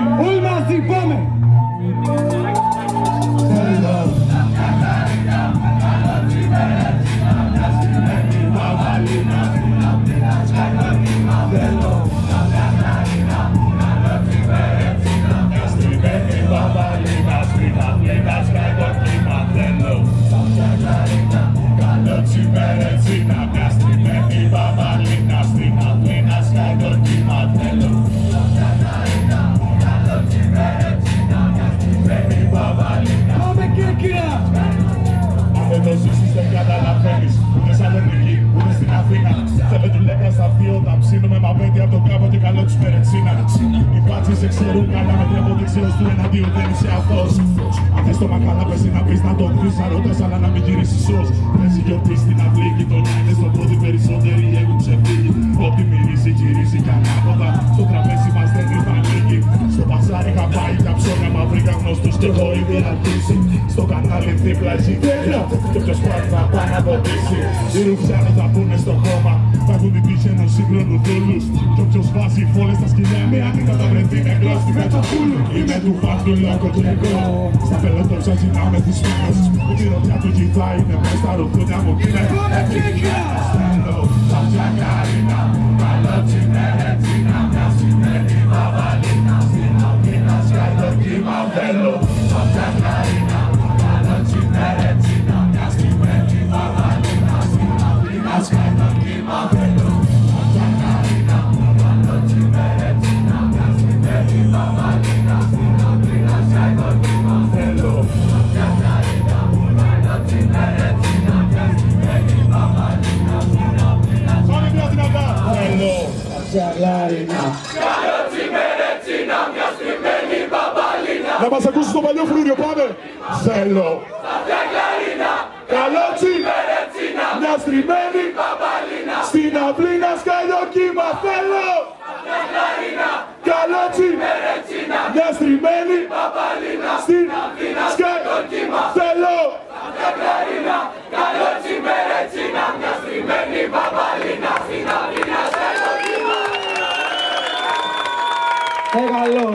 Όλοι μαζί πάμε! Αν το ζήσεις δεν καταλαβαίνεις, ούτε σαν Ελληνική, ούτε στην Αθήνα. Θέλω του λέκα στα δύο, τα ψήνουμε μαβέτη από το κάπο και καλό τους περετσίνα. Οι πάτσες σε ξέρουν καλά με τρόπο δεξιός του εναντίον δεν είσαι αυτός. Αν θες το μακάλα πες να πεις να τον πεις, αρωτάς αλλά να μην γυρίσεις σως. Θες η γιορτή στην αυλή, γειτονιά είναι στο πόδι, περισσότεροι έχουν ξεφύγει. Ό,τι μυρίζει γυρίζει κι ανάποδα, στο τραπέζι μας δεν ήρθαν λίγοι. Στο παζάρι είχα πάει τα ψώνια, μα βρήκα γνωστούς και έχω ήδη αρχίσει. Στο κανάλι δίπλα έχει τέλεια και ποιος πρώτα θα πάει να ποτίσει. Οι ρουφιάνοι θα πούνε στο χώμα, θα έχουν την τύχη ενός σύγχρονου δούλους. Κι όποιος βάζει φόλες στα σκυλιά με άνοικα θα βρεθεί νεκρός στη Μετσοπούλου. Είμαι του φάντου λόγω του νεκρό, στα πελωτών σας γυρνάμε τις φίνες. Η μυρωδιά του γυθά είναι μες στα ρουφούνια μου κι είναι ευτυχία. Στέλνω τα ψακάρινα, καλό τσιμερετσίνα, μια σημερινή βαβαλίνα. Στην Αθήνα σκάει κύμα θέλω, τα ψακάρινα, καλό τσιμερετσίνα, μια σημερινή βαβαλίνα. Στην Αθήνα σκάει κύμα θέλω, τα ψακάρινα, καλό τσιμερετσίνα, μια σημερινή βαβαλίνα. Στην Αθήνα σκάει κύμα θέλω, τα ψακάρινα, καλό τσιμερετσίνα, μια σημερινή βαβαλίνα. Στην Αθήνα σκάει κύμα θέλω, τα ψακάρινα. Καλό τσιμερετσίνα, μια σημερινή βαβαλίνα. Να μας ακούσει το παλιό φρούριο, πάμε! Θέλω τα κλαρίνα, καλό τσιμερετσίνα, μια στριμμένη βαβαλίνα. Στην αυλή να σκάει το κύμα, θέλω τα κλαρίνα, καλό τσιμερετσίνα, μια στριμμένη βαβαλίνα. Στην αυλή να σκάει το κύμα, θέλω τα κλαρίνα, καλό τσιμερετσίνα, μια στριμμένη βαβαλίνα. Στην αυλή να σκάει το κύμα. Καλό,